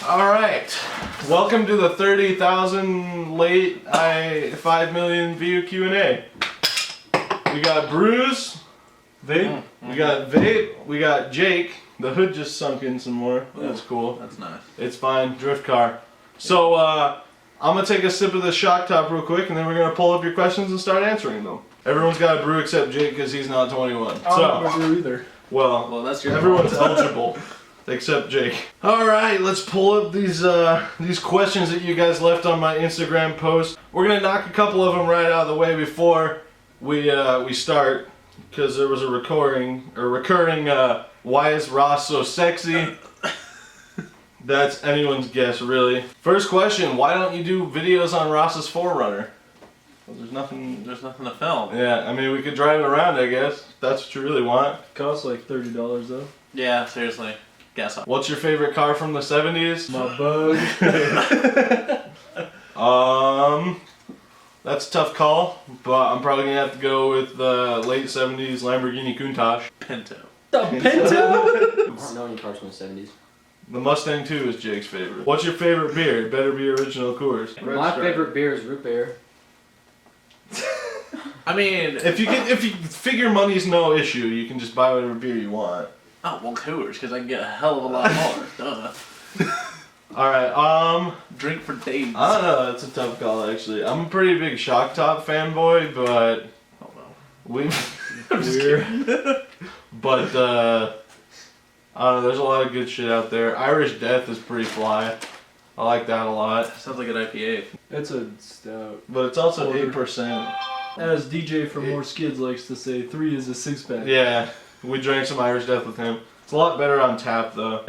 Alright, welcome to the 30,000 late 5 million view Q&A. We got Bruce, Vape, we got Vape, we got Jake. The hood just sunk in some more. That's cool. That's nice. It's fine, drift car. So I'm going to take a sip of the shock top real quick and then we're going to pull up your questions and start answering them. Everyone's got a brew except Jake because he's not 21. I don't have a brew either. Well, that's your everyone's eligible. Except Jake. Alright, let's pull up these questions that you guys left on my Instagram post. We're gonna knock a couple of them right out of the way before we start, because there was a recurring why is Ross so sexy? That's anyone's guess, really. First question, why don't you do videos on Ross's 4Runner? Well, there's nothing to film. Yeah, I mean we could drive it around, I guess. If that's what you really want. Costs like $30 though. Yeah, seriously. What's your favorite car from the 70s? My Bug. That's a tough call, but I'm probably gonna have to go with the late 70s Lamborghini Countach. Pinto. The Pinto? I don't know any cars from the 70s. The Mustang 2 is Jake's favorite. What's your favorite beer? It better be original Coors. My favorite beer is root beer. I mean, if you figure money's no issue, you can just buy whatever beer you want. Oh, well, Coors, because I can get a hell of a lot more. Duh. Alright, drink for days. I don't know, that's a tough call actually. I'm a pretty big Shock Top fanboy, but Oh no. I'm just kidding. But I don't know, there's a lot of good shit out there. Irish Death is pretty fly. I like that a lot. Sounds like an IPA. It's a stout. But it's also 8%. As DJ from More Skids likes to say, 3 is a 6-pack. Yeah, we drank some Irish Death with him. It's a lot better on tap though.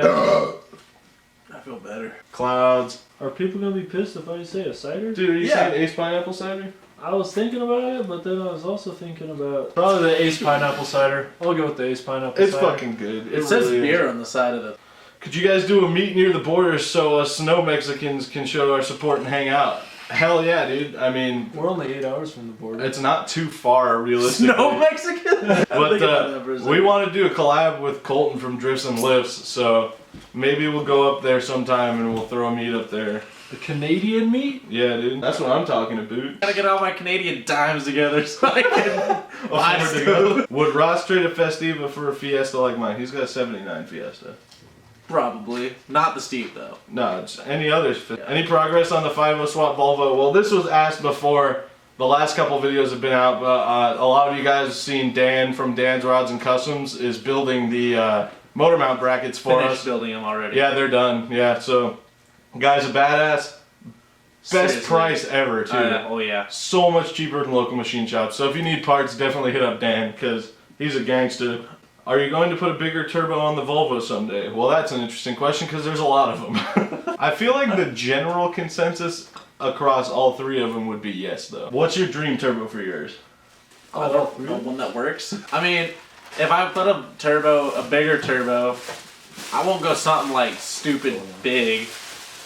I feel better. Clouds. Are people gonna be pissed if I say a cider? Dude, are you saying Ace Pineapple Cider? I was thinking about it, but then I was also thinking about probably the Ace Pineapple Cider. I'll go with the Ace Pineapple It's Cider. fucking good. It says really beer is. on the side of it. Could you guys do a meet near the border so us snow Mexicans can show our support and hang out? Hell yeah, dude. I mean, we're only 8 hours from the border. it's not too far, realistically. Snow Mexican? But we want to do a collab with Colton from Drifts and Lifts, so maybe we'll go up there sometime and we'll throw a meet up there. The Canadian meat? Yeah, dude. That's what I'm talking about. Gotta get all my Canadian dimes together so I can buy To stuff. go. Would Ross trade a Festiva for a Fiesta like mine? He's got a 79 Fiesta. Probably. Not the Steve, though. No, it's any others. Any progress on the 5.0 swap Volvo? Well, this was asked before. The last couple videos have been out, but a lot of you guys have seen Dan from Dan's Rods and Customs is building the motor mount brackets for Finished us. building them already. Yeah, they're done. Yeah, so guy's a badass. Best Seriously. price ever, too. Oh, yeah. So much cheaper than local machine shops. So if you need parts, definitely hit up Dan, because he's a gangster. Are you going to put a bigger turbo on the Volvo someday? Well, that's an interesting question, because there's a lot of them. I feel like the general consensus across all three of them would be yes, though. What's your dream turbo for yours? I don't know one that works. I mean, if I put a bigger turbo, I won't go something like stupid big.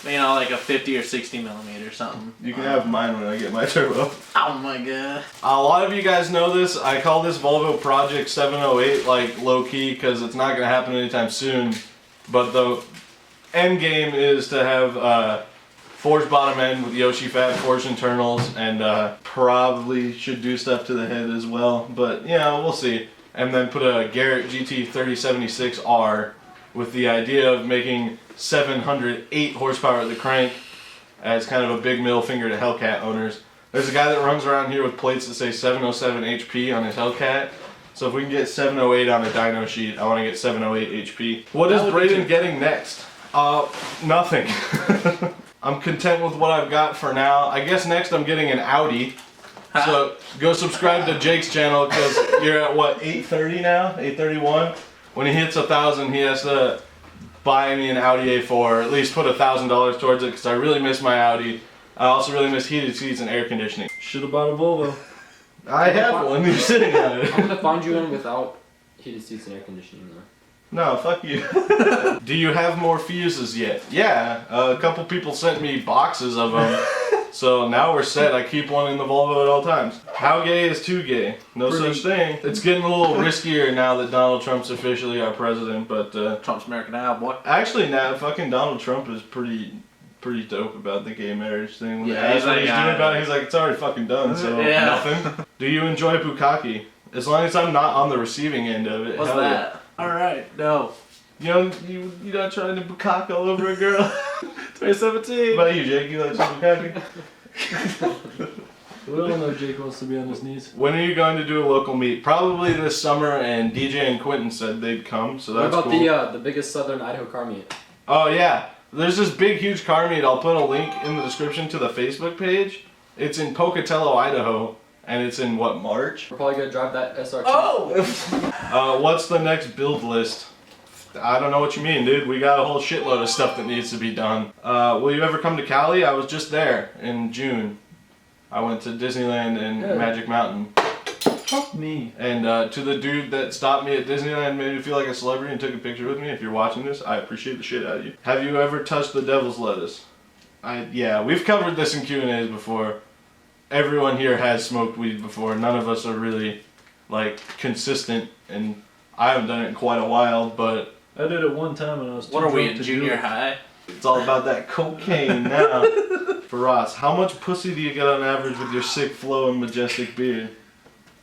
You know, like a 50 or 60 millimeter or something. You can have mine when I get my turbo. Oh my god. A lot of you guys know this. I call this Volvo Project 708 like low key because it's not going to happen anytime soon. But the end game is to have forged bottom end with Yoshi Fab forged internals, and probably should do stuff to the head as well. But yeah, we'll see. And then put a Garrett GT 3076R with the idea of making 708 horsepower at the crank as kind of a big middle finger to Hellcat owners. There's a guy that runs around here with plates that say 707 HP on his Hellcat. So if we can get 708 on a dyno sheet, I want to get 708 HP. What is Braden getting next? Nothing. I'm content with what I've got for now. I guess next I'm getting an Audi. So go subscribe to Jake's channel because you're at what, 830 now? 831? When he hits 1,000, he has to buy me an Audi A4, or at least put $1,000 towards it because I really miss my Audi. I also really miss heated seats and air conditioning. Should have bought a Volvo. I have one, you're sitting on it. I'm gonna find you one without heated seats and air conditioning though. No, fuck you. Do you have more fuses yet? Yeah, a couple people sent me boxes of them. So now we're set. I keep one in the Volvo at all times. How gay is too gay? No such thing. It's getting a little riskier now that Donald Trump's officially our president, but Trump's American Idol, boy. actually now fucking Donald Trump is pretty dope about the gay marriage thing. When Yeah, they asked what he's he's like, doing about it, he's like, it's already fucking done, so Yeah. nothing. Do you enjoy bukkake? As long as I'm not on the receiving end of it. What's hell yeah. that? Alright, no. You know, you not trying to bukkake all over a girl? 2017. What about you, Jake? You like some bukkake? We all know Jake wants to be on his knees. When are you going to do a local meet? Probably this summer, and DJ and Quentin said they'd come, so What that's about cool. the biggest Southern Idaho car meet? Oh yeah, there's this big, huge car meet. I'll put a link in the description to the Facebook page. It's in Pocatello, Idaho, and it's in what, March? We're probably gonna drive that SR2. Oh! What's the next build list? I don't know what you mean, dude. We got a whole shitload of stuff that needs to be done. Will you ever come to Cali? I was just there in June. I went to Disneyland and Magic Mountain. Fuck me. And to the dude that stopped me at Disneyland, made me feel like a celebrity and took a picture with me, if you're watching this, I appreciate the shit out of you. Have you ever touched the devil's lettuce? Yeah, we've covered this in Q&As before. Everyone here has smoked weed before. None of us are really, like, consistent, and I haven't done it in quite a while, but I did it one time when I was too What are we drunk in to junior do it. high? it's all about that cocaine now. For Ross, how much pussy do you get on average with your sick flow and majestic beard?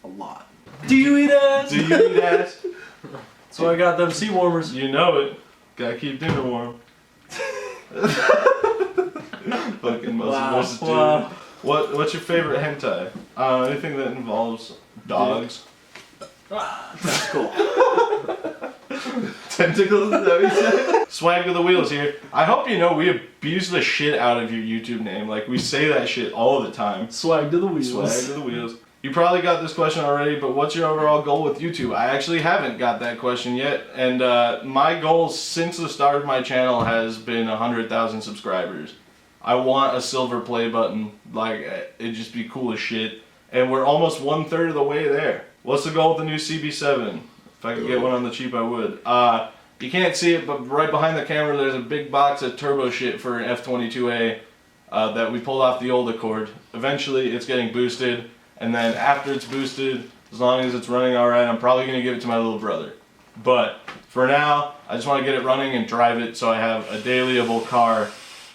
A lot. Do you eat ass? Do you eat ass? So I got them seat warmers. You know it. Gotta keep dinner warm. Fucking muscle dude. Wow. What's your favorite hentai? Anything that involves dogs. That's cool. Tentacles, is that what you said? Swag to the wheels here. I hope you know we abuse the shit out of your YouTube name. Like, we say that shit all the time. Swag to the wheels. Swag to the wheels. You probably got this question already, but what's your overall goal with YouTube? I actually haven't got that question yet, and my goal since the start of my channel has been 100,000 subscribers. I want a silver play button, like, it'd just be cool as shit, and we're almost 1/3 of the way there. What's the goal with the new CB7? If I could get one on the cheap, I would. You can't see it, but right behind the camera there's a big box of turbo shit for an F22A that we pulled off the old Accord. Eventually it's getting boosted, and then after it's boosted, as long as it's running alright, I'm probably going to give it to my little brother. But for now, I just want to get it running and drive it so I have a dailyable car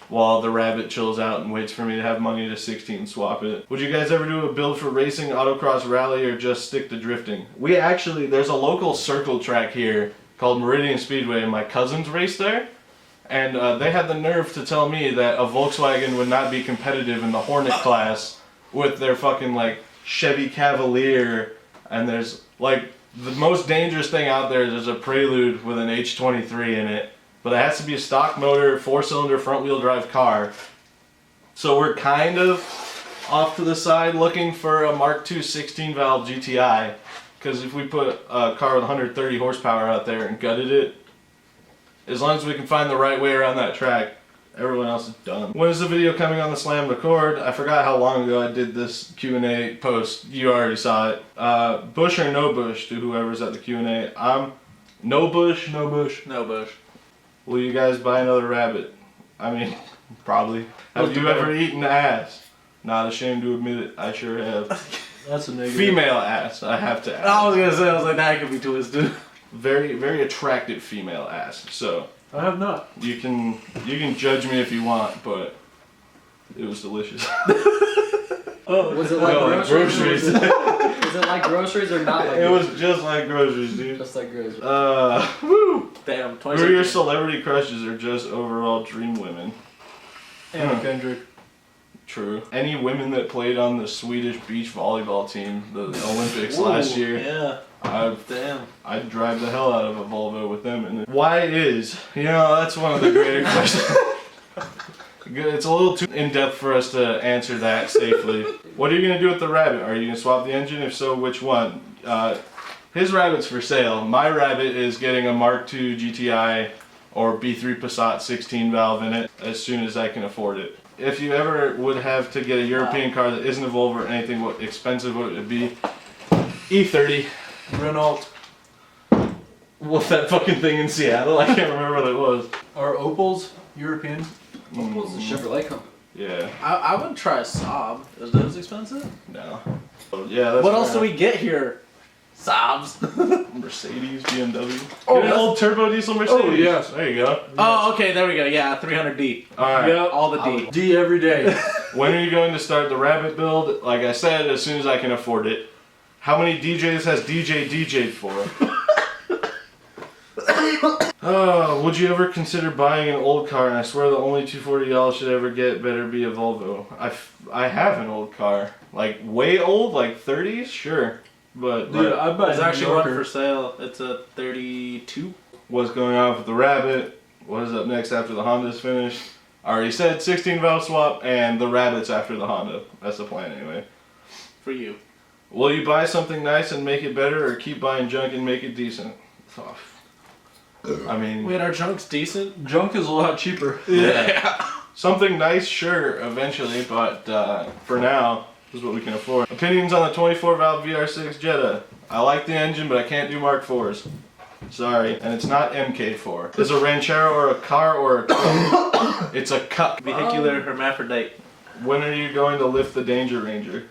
while the rabbit chills out and waits for me to have money to 16 swap it. Would you guys ever do a build for racing, autocross, rally, or just stick to drifting? We actually, there's a local circle track here called Meridian Speedway, and my cousins race there. And they had the nerve to tell me that a Volkswagen would not be competitive in the Hornet class with their fucking, like, Chevy Cavalier. And there's, like, the most dangerous thing out there is a Prelude with an H23 in it. But it has to be a stock motor, 4-cylinder, front-wheel drive car. So we're kind of off to the side looking for a Mark II 16-valve GTI. Because if we put a car with 130 horsepower out there and gutted it, as long as we can find the right way around that track, everyone else is done. When is the video coming on the Slam Record? I forgot how long ago I did this Q&A post. You already saw it. Bush or no bush to whoever's at the Q&A. I'm no bush, no bush. No bush. Will you guys buy another rabbit? I mean, probably. Have you ever eaten ass? Not ashamed to admit it, I sure have. That's a negative. Female ass, I have to ask. I was gonna say, I was like, that could be twisted. Very, very attractive female ass. So I have not. you can judge me if you want, but it was delicious. Oh, Was it like No, groceries? groceries. Was it like groceries or not like It was groceries? just like groceries, dude. Just like groceries. Woo! Damn, Who are your 2017. celebrity crushes or just overall dream women? Anna Kendrick. True. Any women that played on the Swedish beach volleyball team, the Olympics last year, Yeah. Damn. I'd drive the hell out of a Volvo with them in it. Why is? You know, that's one of the greater questions. It's a little too in-depth for us to answer that safely. What are you going to do with the rabbit? Are you going to swap the engine? If so, which one? His rabbit's for sale. My rabbit is getting a Mark II GTI or B3 Passat 16 valve in it as soon as I can afford it. If you ever would have to get a European car that isn't a Volvo or anything, what expensive would it be? E30. Renault. What's that fucking thing in Seattle? I can't remember what it was. Are Opals European? Opel's a Chevrolet company. Yeah. I would try a Saab. Is those expensive? No. Yeah. That's What else do we get here? Saabs. Mercedes, BMW. Oh, Get an old turbo diesel Mercedes. Oh, yes. There you go. Oh, okay, there we go. Yeah, 300D. All right. Yeah. All the D. D every day. When are you going to start the rabbit build? Like I said, as soon as I can afford it. How many DJs has DJ DJ'd for? Would you ever consider buying an old car? And I swear the only 240 y'all should ever get better be a Volvo. I have an old car. Like, way old? Like 30s? Sure. But Dude, I bet There's actually one for sale. It's a 32. what's going on with the Rabbit? What is up next after the Honda's finished? I already said 16 valve swap and the Rabbit's after the Honda. That's the plan anyway. For you. Will you buy something nice and make it better, or keep buying junk and make it decent? Oh, I mean, Wait, our junk's decent? Junk is a lot cheaper. Yeah. something nice, sure, eventually, but for now, this is what we can afford. Opinions on the 24 valve VR6 Jetta. I like the engine, but I can't do Mark IVs. Sorry, and it's not MK4. Is a Ranchero or a car or a cup? It's a cup. Vehicular hermaphrodite. When are you going to lift the Danger Ranger?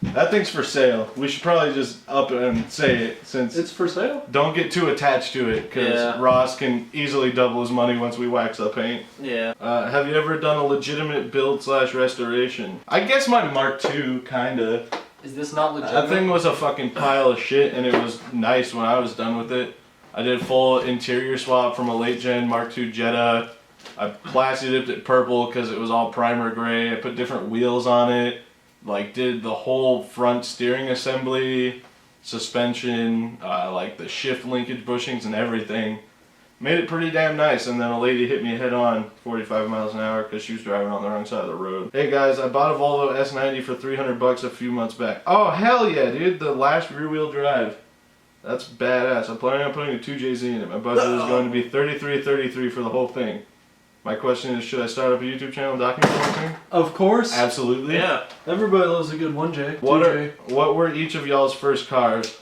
That thing's for sale. We should probably just up and say it, since It's for sale? don't get too attached to it, because Yeah. Ross can easily double his money once we wax up paint. Yeah. Have you ever done a legitimate build / restoration? I guess my Mark II, kinda. Is this not That legitimate? thing was a fucking pile of shit, and it was nice when I was done with it. I did full interior swap from a late gen Mark II Jetta. I plasti dipped it purple because it was all primer gray. I put different wheels on it. Like, did the whole front steering assembly, suspension, like the shift linkage bushings and everything. Made it pretty damn nice, and then a lady hit me head on 45 miles an hour because she was driving on the wrong side of the road. Hey guys, I bought a Volvo S90 for 300 bucks a few months back. Oh hell yeah, dude, the last rear wheel drive. That's badass. I'm planning on putting a 2JZ in it. My budget is going to be $33.33 for the whole thing. My question is, should I start up a YouTube channel and document the whole thing? Of course. Absolutely. Yeah. Everybody loves a good 1J. What were each of y'all's first cars?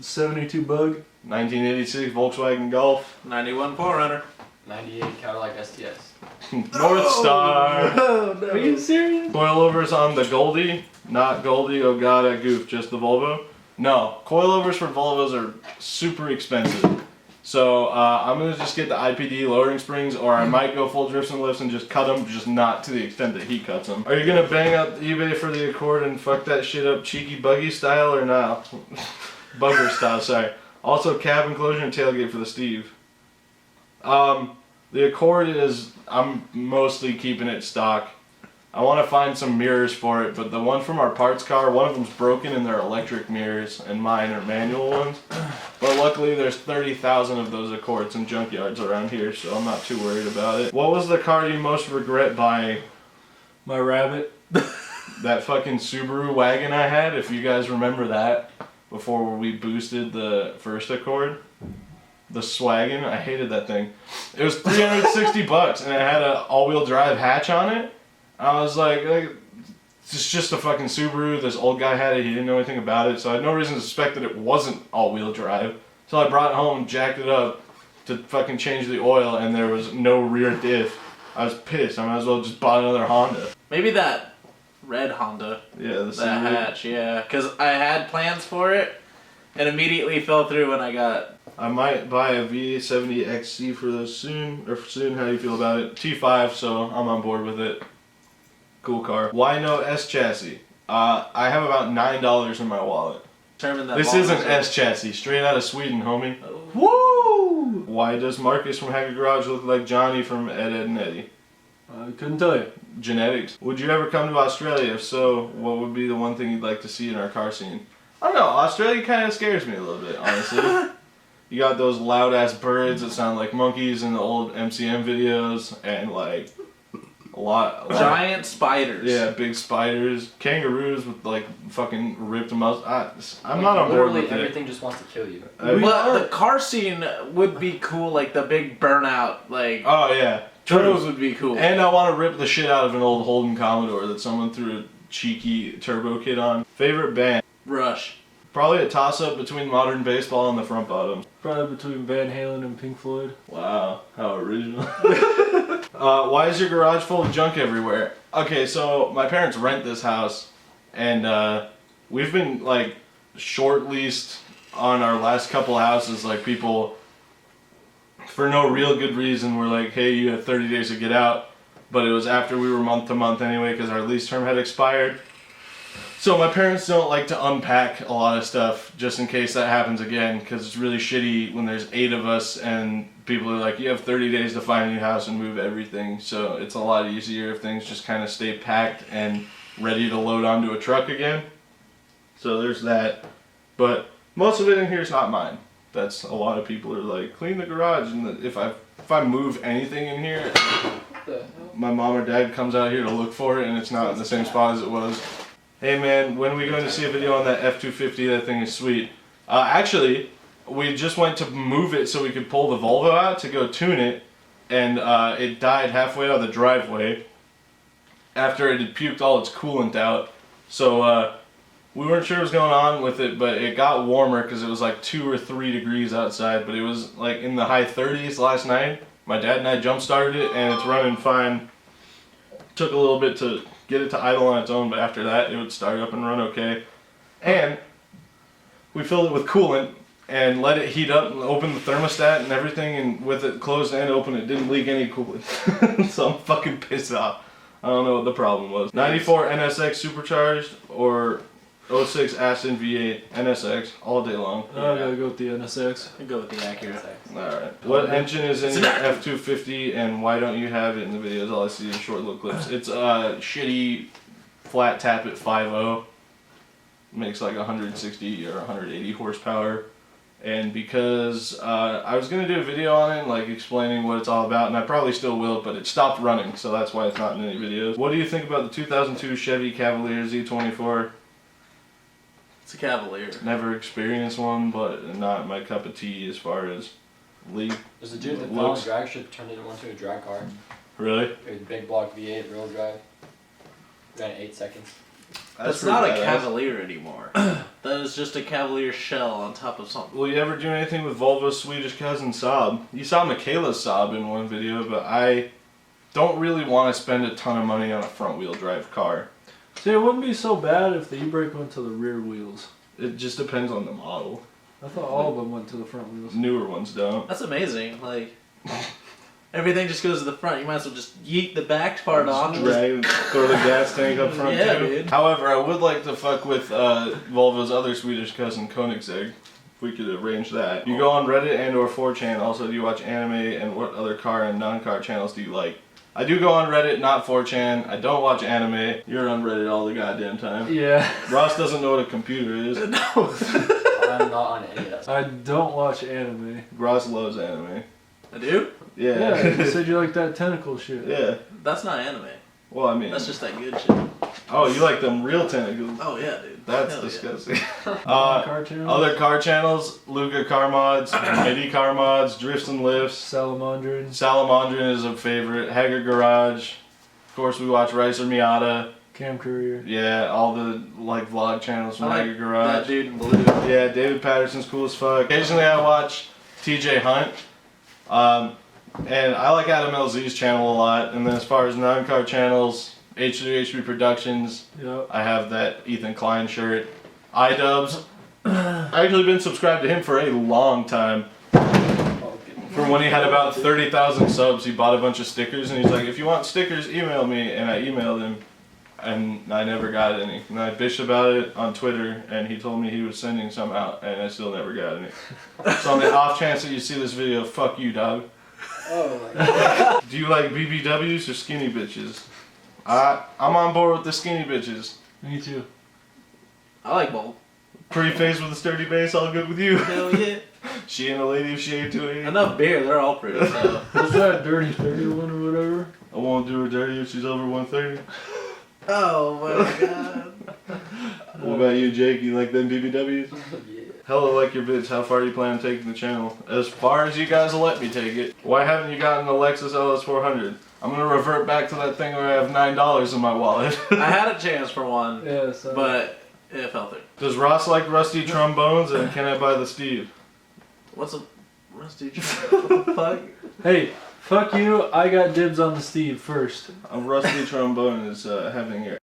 72 Bug. 1986 Volkswagen Golf. 91 4Runner. 98 Cadillac STS. North Star. Oh, no. Are you serious? Coilovers on the Goldie. Not Goldie, oh god, I goofed. Just the Volvo. No, coilovers for Volvos are super expensive. So I'm going to just get the IPD lowering springs, or I might go full drifts and lifts and just cut them, just not to the extent that he cuts them. Are you going to bang up eBay for the Accord and fuck that shit up cheeky buggy style or not? Bugger style, sorry. Also cab enclosure and tailgate for the Steve. The Accord I'm mostly keeping it stock. I want to find some mirrors for it, but the one from our parts car, one of them's broken and they're electric mirrors, and mine are manual ones. But luckily there's 30,000 of those Accords in junkyards around here, so I'm not too worried about it. What was the car you most regret buying? My Rabbit. That fucking Subaru wagon I had, if you guys remember that, before we boosted the first Accord. The Swagon, I hated that thing. It was 360 bucks and it had an all-wheel drive hatch on it. I was like, it's just a fucking Subaru. This old guy had it. He didn't know anything about it, so I had no reason to suspect that it wasn't all-wheel drive. So I brought it home and jacked it up to fucking change the oil, and there was no rear diff. I was pissed. I might as well just buy another Honda. Maybe that red Honda. Yeah, the That Subaru. hatch, yeah. Because I had plans for it and immediately fell through when I got... I might buy a V70 XC for those soon. How do you feel about it? T5, so I'm on board with it. Cool car. Why no S chassis? I have about $9 in my wallet. Determined that This is an S chassis, straight out of Sweden, homie. Woo! Why does Marcus from Hacker Garage look like Johnny from Ed, Edd and Eddy? I couldn't tell you. Genetics. Would you ever come to Australia? If so, what would be the one thing you'd like to see in our car scene? I don't know, Australia kind of scares me a little bit, honestly. You got those loud ass birds that sound like monkeys in the old MCM videos, and like a lot Giant spiders. yeah, big spiders, kangaroos with like fucking ripped muscles. I'm not on board Literally with everything just wants to kill you. it. But the car scene would be cool, like the big burnout, like Oh yeah, those would be cool. and I want to rip the shit out of an old Holden Commodore that someone threw a cheeky turbo kit on. Favorite band? Rush. Probably a toss-up between Modern Baseball and the Front Bottoms. Probably between Van Halen and Pink Floyd. Wow, how original. Why is your garage full of junk everywhere? Okay, so my parents rent this house, and we've been like short leased on our last couple houses. Like people, for no real good reason, were like, "Hey, you have 30 days to get out," but it was after we were month to month anyway because our lease term had expired. So my parents don't like to unpack a lot of stuff just in case that happens again, because it's really shitty when there's 8 of us and people are like, you have 30 days to find a new house and move everything. So it's a lot easier if things just kind of stay packed and ready to load onto a truck again. So there's that. But most of it in here is not mine. That's a lot of people are like, clean the garage. And if I move anything in here, my mom or dad comes out here to look for it and it's not in the same spot as it was. Hey man, when are we going to see a video on that F-250? That thing is sweet. Actually, we just went to move it so we could pull the Volvo out to go tune it, and it died halfway out of the driveway after it had puked all its coolant out. So we weren't sure what was going on with it, but it got warmer because it was like 2 or 3 degrees outside, but it was like in the high 30s last night. My dad and I jump started it and it's running fine. Took a little bit to get it to idle on its own, but after that it would start up and run okay. And we filled it with coolant and let it heat up and open the thermostat and everything, and with it closed and open it didn't leak any coolant. So I'm fucking pissed off. I don't know what the problem was. 94 NSX supercharged or 06 Aston V8 NSX all day long. I gotta go with the NSX. I go with the Acura. Alright. What engine is in your F-250 and why don't you have it in the videos? All I see is short little clips. It's a shitty flat tap at 5.0. Makes like 160 or 180 horsepower. And because I was going to do a video on it, like explaining what it's all about, and I probably still will, but it stopped running, so that's why it's not in any videos. What do you think about the 2002 Chevy Cavalier Z24? It's a Cavalier. Never experienced one, but not my cup of tea as far as league. There's a dude that found a drag strip turned it into a drag car. Really? It was a big block V8 real drive. Ran in 8 seconds. That's not a Cavalier anymore. That is just a Cavalier shell on top of something. Will you ever do anything with Volvo's Swedish cousin Saab? You saw Michaela's Saab in one video, but I don't really want to spend a ton of money on a front wheel drive car. See, it wouldn't be so bad if the e-brake went to the rear wheels. It just depends on the model. I thought all of them went to the front wheels. Newer ones don't. That's amazing. Like, everything just goes to the front. You might as well just yeet the back part off. Drag, throw the gas tank up front Yeah, too. dude. However, I would like to fuck with Volvo's other Swedish cousin Koenigsegg. If we could arrange that. You go on Reddit and or 4chan. Also, do you watch anime, and what other car and non-car channels do you like? I do go on Reddit, not 4chan. I don't watch anime. You're on Reddit all the goddamn time. Yeah. Ross doesn't know what a computer is. No. I'm not on any of that. I don't watch anime. Ross loves anime. I do? Yeah. Yeah, you said you like that tentacle shit. Yeah. That's not anime. Well, I mean. That's just that good shit. Oh, you like them real tentacles? Oh yeah, dude. That's Hell yeah. disgusting. Car channel? Other car channels: Luca Car Mods, Eddie Car Mods, Drifts and Lifts. Salamandrin. Salamandrin is a favorite. Haggard Garage. Of course, we watch Ricer Miata. Cam Courier. Yeah, all the like vlog channels from I like Haggard Garage. that dude in blue. Yeah, David Patterson's cool as fuck. Occasionally, I watch TJ Hunt. And I like Adam LZ's channel a lot. And then as far as non-car channels, H3HB Productions. Yep. I have that Ethan Klein shirt. iDubbbz. I've actually been subscribed to him for a long time. From when he had about 30,000 subs, he bought a bunch of stickers and he's like, if you want stickers, email me. And I emailed him and I never got any. And I bitched about it on Twitter and he told me he was sending some out and I still never got any. So on the off chance that you see this video, fuck you, dog. Oh my god. Do you like BBWs or skinny bitches? I'm on board with the skinny bitches. Me too. I like both. Pretty face with a sturdy base, all good with you. Hell yeah. She ain't a lady if she ain't 280. Enough beer, they're all pretty. So. What's that dirty 30 one or whatever? I won't do her dirty if she's over 130. Oh my god. What about you, Jake? You like them BBWs? Yeah. Hella like your bitch. How far do you plan on taking the channel? As far as you guys will let me take it. Why haven't you gotten a Lexus LS400? I'm gonna revert back to that thing where I have $9 in my wallet. I had a chance for one, Yeah, so. but it fell through. Does Ross like rusty trombones and can I buy the Steve? What's a rusty what the fuck? Hey, Fuck you. I got dibs on the Steve first. A rusty trombone is having your.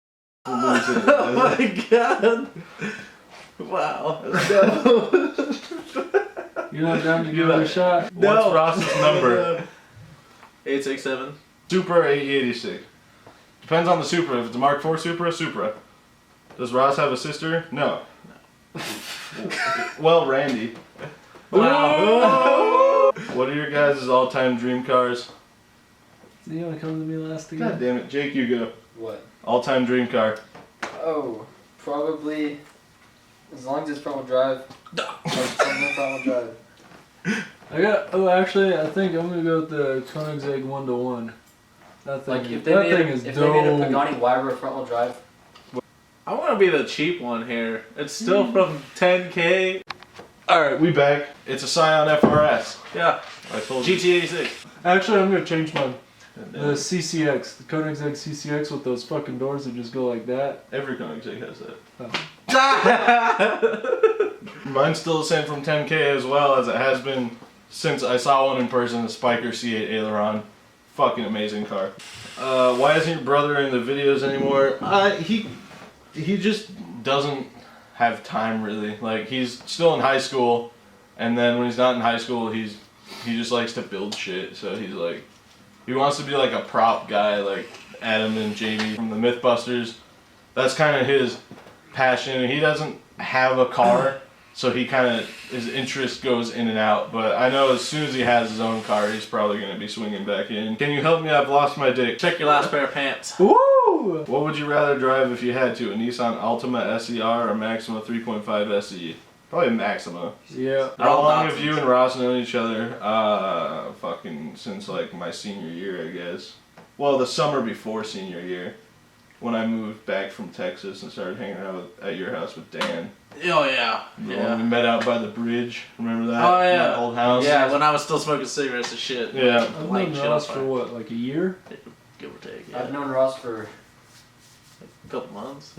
Oh my god! Wow. You're not down to give it a shot? What's Ross's number? 867. Supra 886. Depends on the Supra. If it's a Mark IV Supra, Supra. Does Ross have a sister? No. Well, Randy. Wow. What are your guys' all-time dream cars? You want to come to me last again? God damn it, Jake, you go. What? All-time dream car. Oh, probably. As long as it's front-wheel drive. Something front-wheel drive. Actually, I think I'm gonna go with the Koenigsegg 1-to-1. That thing, Like if that they thing made is a dope. Pagani Huayra front-wheel drive. I want to be the cheap one here. It's still from 10K. Alright, we back. It's a Scion FRS. Yeah. I told you. GT86. Actually, I'm gonna change mine. The CCX, the Koenigsegg CCX with those fucking doors that just go like that. Every Koenigsegg has that. Oh. Mine's still the same from 10K as well as it has been since I saw one in person, the Spiker C8 Aileron. Fucking amazing car. Why isn't your brother in the videos anymore? He just doesn't have time really. Like, he's still in high school, and then when he's not in high school, he just likes to build shit. So he's like, he wants to be like a prop guy, like Adam and Jamie from the Mythbusters. That's kind of his passion. He doesn't have a car, so he kind of, his interest goes in and out. But I know as soon as he has his own car, he's probably going to be swinging back in. Can you help me? I've lost my dick. Check your last pair of pants. Woo! What would you rather drive if you had to? A Nissan Altima SER or Maxima 3.5 SE? Probably Maxima. Yeah. How All long have options. you and Ross known each other? Fucking since like my senior year, I guess. Well, the summer before senior year, when I moved back from Texas and started hanging out at your house with Dan. Oh yeah. The Yeah. one we met out by the bridge. Remember that? Oh, yeah. That old house. Yeah, when I was still smoking cigarettes and shit. Yeah. I've Lighting known shit Ross on for fire. what, like a year? Give or take. I've Yeah. known Ross for A couple months.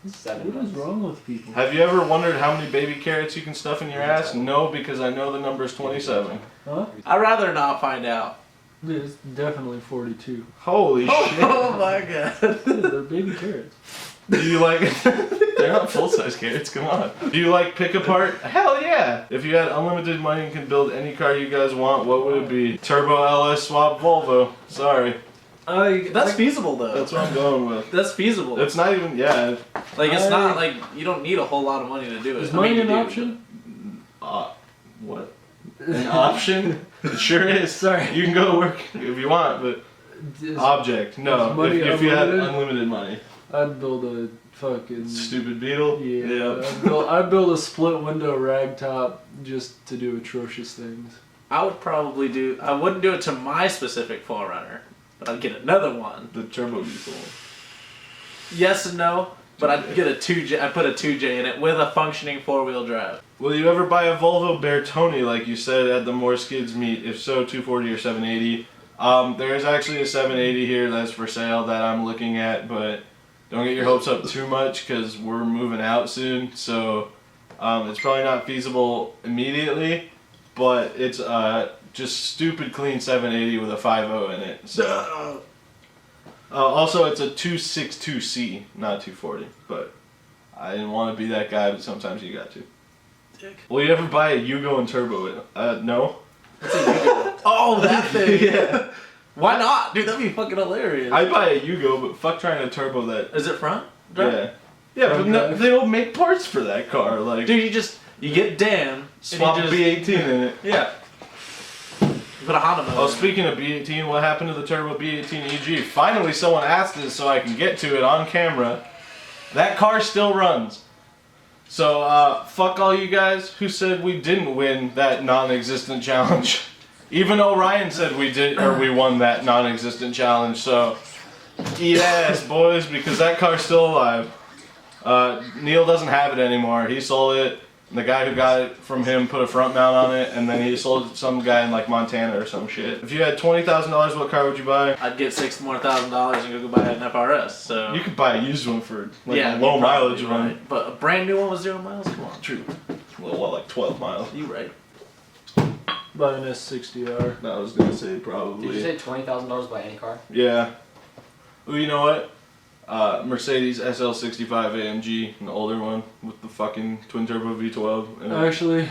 7 What is months. wrong with people? Have you ever wondered how many baby carrots you can stuff in your ass? No, because I know the number is 27. Huh? I'd rather not find out. Dude, it's definitely 42. Holy shit. Oh my god. Dude, they're baby carrots. Do you like... They're not full-size carrots, come on. Do you like pick apart? Hell yeah! If you had unlimited money and could build any car you guys want, what would it be? Turbo LS swap Volvo. Sorry. That's feasible though. That's what I'm going with. That's feasible. It's not even... Yeah. Like it's not like you don't need a whole lot of money to do it. Is I mean, money you an do. option? What? An option? It sure is. Sorry. You can go to work if you want, but... Is- Object. No. is money If you had unlimited? unlimited money. I'd build a fucking... Stupid Beetle? Yeah, I'd build a split window ragtop just to do atrocious things. I would probably do. I wouldn't do it to my specific Forerunner, but I'd get another one. The turbo diesel. Yes and no, but I'd get a 2J. I'd put a 2J in it with a functioning 4-wheel drive. Will you ever buy a Volvo Bertoni like you said at the Morse Kids meet? If so, 240 or 780. There is actually a 780 here that's for sale that I'm looking at, but don't get your hopes up too much because we're moving out soon. So it's probably not feasible immediately, but it's just stupid clean 780 with a 5.0 in it. So also it's a 262C, not 240. But I didn't want to be that guy, but sometimes you got to. Dick. Will you ever buy a Yugo and turbo it? No. Oh, that thing. Yeah. Why not, dude? That'd be fucking hilarious. I'd buy a Yugo, but fuck trying to turbo that. Is it front? drive? Yeah. Yeah, but Front no, drive. they don't make parts for that car. Like, Dude, you get Dan. swap and a you just, B18 in it. Yeah. Put a Honda motor. Oh, in it. speaking of B18, what happened to the turbo B18 EG? Finally, someone asked this so I can get to it on camera. That car still runs. So, fuck all you guys who said we didn't win that non-existent challenge. Even Orion said we did, or we won that non-existent challenge. So, eat ass, boys, because that car's still alive. Neil doesn't have it anymore. He sold it. And the guy who got it from him put a front mount on it, and then he sold it to some guy in like Montana or some shit. If you had $20,000, what car would you buy? I'd get $6,000 more and go buy an FRS. So You could buy a used one for like yeah, a you're low probably mileage one. right. But a brand new one with 0 miles. Come on. True. Well, what, like 12 miles? You right. Buy an S60R. I was gonna say Did probably. you say $20,000 buy any car? Yeah. Well, you know what? Mercedes SL65 AMG, an older one with the fucking twin turbo V12. And Actually,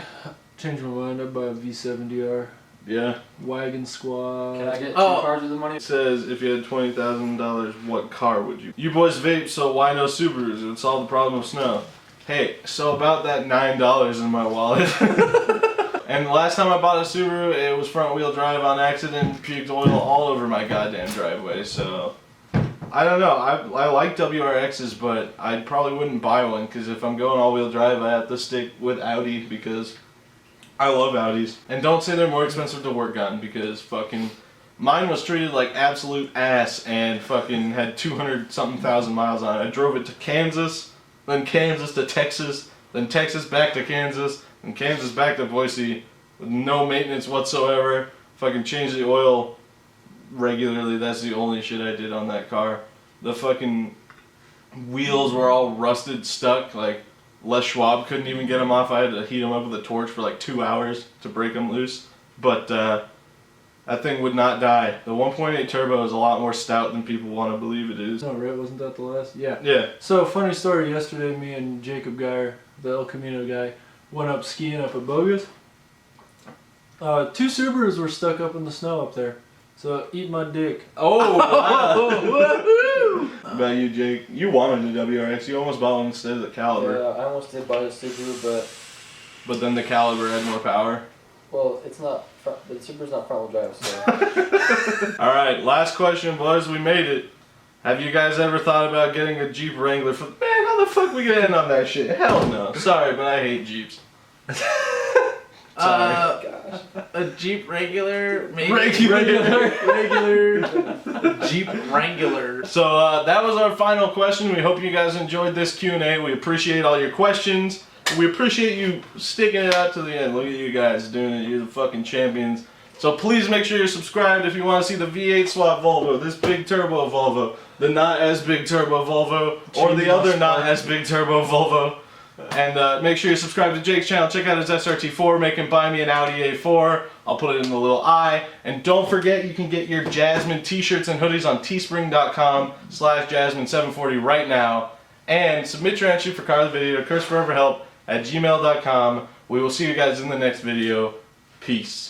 changed my mind. I'd buy a V70R. yeah. Wagon Squad. Can I get 2 Oh. cars with the money? It says if you had $20,000, what car would you? You boys vape, so why no Subarus? It would solve the problem of snow. Hey, so about that $9 in my wallet. And the last time I bought a Subaru, it was front wheel drive on accident, puked oil all over my goddamn driveway, so. I don't know, I like WRXs, but I probably wouldn't buy one, because if I'm going all wheel drive, I have to stick with Audi, because I love Audis. And don't say they're more expensive to work on, because fucking mine was treated like absolute ass and fucking had 200-something thousand miles on it. I drove it to Kansas, then Kansas to Texas, then Texas back to Kansas, and Kansas back to Boise with no maintenance whatsoever. Fucking changed the oil regularly. That's the only shit I did on that car. The fucking wheels were all rusted, stuck. Like Les Schwab couldn't even get them off. I had to heat them up with a torch for like 2 hours to break them loose. But that thing would not die. The 1.8 turbo is a lot more stout than people want to believe it is. No, right? Wasn't that the last? Yeah. Yeah. So, funny story. Yesterday, me and Jacob Geyer, the El Camino guy, went up skiing up at Bogus. 2 Subarus were stuck up in the snow up there. So, eat my dick. Oh, wow. Woohoo! What about you, Jake? You wanted a WRX. You almost bought one instead of the Caliber. Yeah, I almost did buy a Subaru, but But then the Caliber had more power. well, it's not. The Subaru's not front wheel drive, so. Alright, last question, boys. We made it. Have you guys ever thought about getting a Jeep Wrangler? Man, how the fuck we gonna end on that shit? Hell no. Sorry, but I hate Jeeps. Gosh. A Jeep Wrangler, maybe. Regular. Jeep Wrangler. So that was our final question. We hope you guys enjoyed this Q&A. We appreciate all your questions. We appreciate you sticking it out to the end. Look at you guys doing it. You're the fucking champions. So please make sure you're subscribed if you want to see the V8 swap Volvo, this big turbo Volvo, the not as big turbo Volvo, or the other not as big turbo Volvo. And make sure you subscribe to Jake's channel. Check out his SRT4. Make him buy me an Audi A4. I'll put it in the little eye. And don't forget, you can get your Jasmine t-shirts and hoodies on teespring.com/Jasmine740 right now. And submit your entry for Car of the Video to curseforeverhelp@gmail.com. We will see you guys in the next video. Peace.